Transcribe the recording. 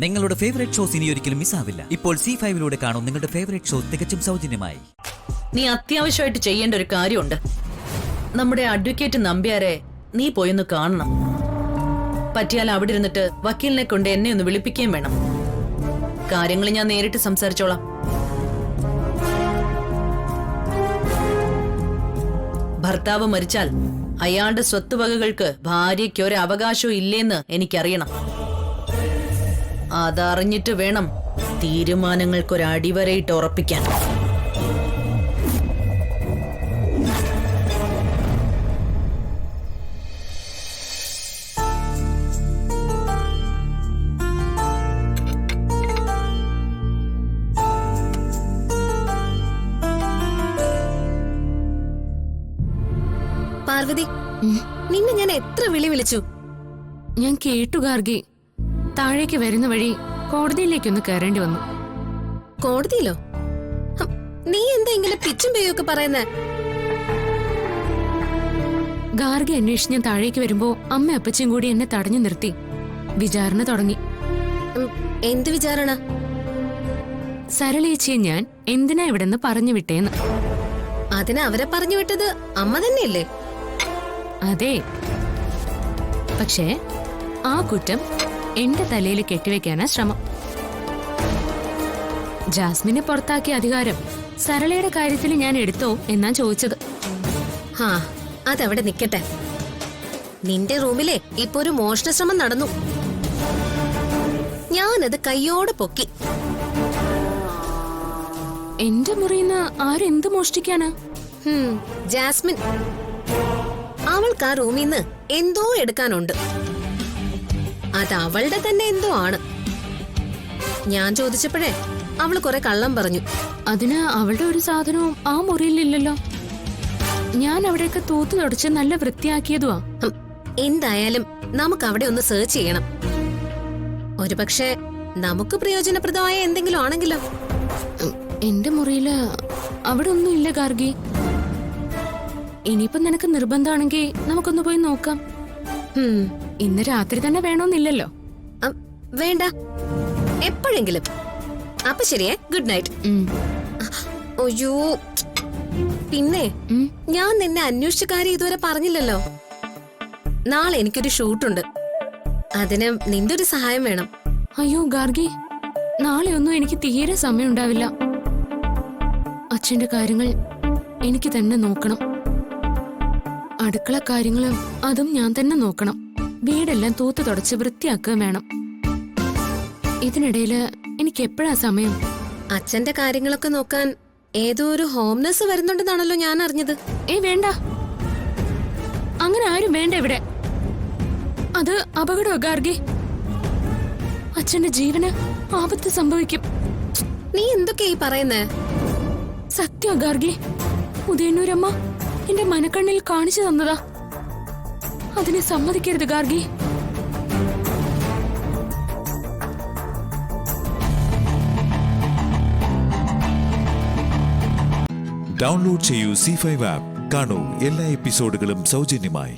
നിങ്ങളുടെ favourite shows ഇനി ഒരിക്കലും മിസ്സാവില്ല. ഇപ്പോൾ C5 കാണും നിങ്ങളുടെ ഫേവറേറ്റ് ഷോ തികച്ചും സൗജന്യമായി. നീ അത്യാവശ്യമായിട്ട് ചെയ്യേണ്ട ഒരു കാര്യമുണ്ട്. നമ്മുടെ അഡ്വക്കേറ്റ് നമ്പ്യാരെ നീ പോയൊന്ന് കാണണം. പറ്റിയാൽ അവിടെ ഇരുന്നിട്ട് വക്കീലിനെ കൊണ്ട് എന്നെ ഒന്ന് വിളിപ്പിക്കുകയും വേണം. കാര്യങ്ങൾ ഞാൻ നേരിട്ട് സംസാരിച്ചോളാം. ഭർത്താവ് മരിച്ചാൽ അയാളുടെ സ്വത്തുവകകൾക്ക് ഭാര്യയ്ക്ക് ഒരു അവകാശവും ഇല്ലേന്ന് എനിക്കറിയണം. അതറിഞ്ഞിട്ട് വേണം തീരുമാനങ്ങൾക്കൊരടിവരയിട്ട് ഉറപ്പിക്കാൻ. പാർവതി, നിന്നെ ഞാൻ എത്ര വിളിച്ചു. ഞാൻ കേട്ടു ഗാർഗി. താഴേക്ക് വരുന്ന വഴി കോടതിയിലേക്കൊന്ന് കയറേണ്ടി വന്നു. കോടതിയിലോ? നീ എന്താ ഇങ്ങനെ പിച്ചും പേയൊക്കെ പറയുന്നേ? ഗാർഗി അന്വേഷിച്ച് ഞാൻ താഴേക്ക് വരുമ്പോ അമ്മ അപ്പച്ചും കൂടി എന്നെ തടഞ്ഞു നിർത്തി വിചാരണ തുടങ്ങി. എന്ത് വിചാരണ? സരളേച്ചിയെ ഞാൻ എന്തിനാ ഇവിടെന്ന് പറഞ്ഞു വിട്ടേന്ന്. അതിന് അവരെ പറഞ്ഞു വിട്ടത് അമ്മ തന്നെയല്ലേ? അതെ, പക്ഷേ ആ കുറ്റം എന്റെ തലയിൽ കെട്ടിവെക്കാനാ ശ്രമം. ജാസ്മിനെ പുറത്താക്കിയ അധികാരം സരളയുടെ കാര്യത്തിൽ ഞാൻ എടുത്തോ എന്നാ ചോദിച്ചത്. ഹാ, അതവിടെ നിക്കട്ടെ. നിന്റെ റൂമിലെ ഇപ്പൊ ഒരു മോഷണ ശ്രമം നടന്നു. ഞാനത് കയ്യോടെ പൊക്കി. എന്റെ മുറിന്ന് ആരെന്ത് മോഷ്ടിക്കാനാ? ജാസ്മിൻ, അവൾക്ക് ആ റൂമിൽ നിന്ന് എന്തോ എടുക്കാനുണ്ട്. അത് അവളുടെ തന്നെ എന്തോ ആണ്. ഞാൻ ചോദിച്ചപ്പോഴേ അവള് കുറെ കള്ളം പറഞ്ഞു. അതിന് അവളുടെ ഒരു സാധനവും ആ മുറിയിലില്ലല്ലോ. ഞാൻ അവിടെയൊക്കെ തൂത്തു തുടച്ച് നല്ല വൃത്തിയാക്കിയതുവാ. എന്തായാലും നമുക്ക് അവിടെ ഒന്ന് സെർച്ച് ചെയ്യണം. ഒരുപക്ഷെ നമുക്ക് പ്രയോജനപ്രദമായ എന്തെങ്കിലും ആണെങ്കിലോ? എന്റെ മുറിയില് അവിടെ ഒന്നും ഇല്ല ഗാർഗി. ഇനിയിപ്പോ നിനക്ക് നിർബന്ധമാണെങ്കിൽ നമുക്കൊന്ന് പോയി നോക്കാം. ഇന്ന് രാത്രി തന്നെ വേണമെന്നില്ലല്ലോ. വേണ്ട, എപ്പോഴെങ്കിലും. അപ്പൊ ശരിയേ, ഗുഡ് നൈറ്റ്. അയ്യോ, പിന്നെ ഞാൻ നിന്നെ അന്വേഷിച്ച കാര്യം ഇതുവരെ പറഞ്ഞില്ലല്ലോ. നാളെ എനിക്കൊരു ഷൂട്ടുണ്ട്. അതിന് നിന്റെ ഒരു സഹായം വേണം. അയ്യോ ഗാർഗി, നാളെ ഒന്നും എനിക്ക് തീരെ സമയം ഉണ്ടാവില്ല. അച്ഛന്റെ കാര്യങ്ങൾ എനിക്ക് തന്നെ നോക്കണം. അടുക്കള കാര്യങ്ങളും അതും ഞാൻ തന്നെ നോക്കണം. വീടെല്ലാം തൂത്ത് തുടച്ച് വൃത്തിയാക്കുക വേണം. ഇതിനിടയില് എനിക്ക് എപ്പോഴാ സമയം? അച്ഛന്റെ കാര്യങ്ങളൊക്കെ നോക്കാൻ ഏതോ ഒരു ഹോം നഴ്സ് വരുന്നുണ്ടെന്നാണല്ലോ ഞാൻ അറിഞ്ഞത്. വേണ്ട, അങ്ങനെ ആരും വേണ്ട ഇവിടെ. അത് അപകടമോ ഗാർഗി? അച്ഛന്റെ ജീവന് ആപത്ത് സംഭവിക്കും. നീ എന്തൊക്കെയാ ഈ പറയുന്നേ? സത്യം ഗാർഗി, ഉദയന്നൂരമ്മ എന്റെ മനക്കണ്ണിൽ കാണിച്ചു തന്നതാ. അതിനെ സമ്മതിക്കരുത് ഗാർഗി. ഡൗൺലോഡ് ചെയ്യൂ C5 ആപ്പ്. കാണൂ എല്ലാ എപ്പിസോഡുകളും സൗജന്യമായി.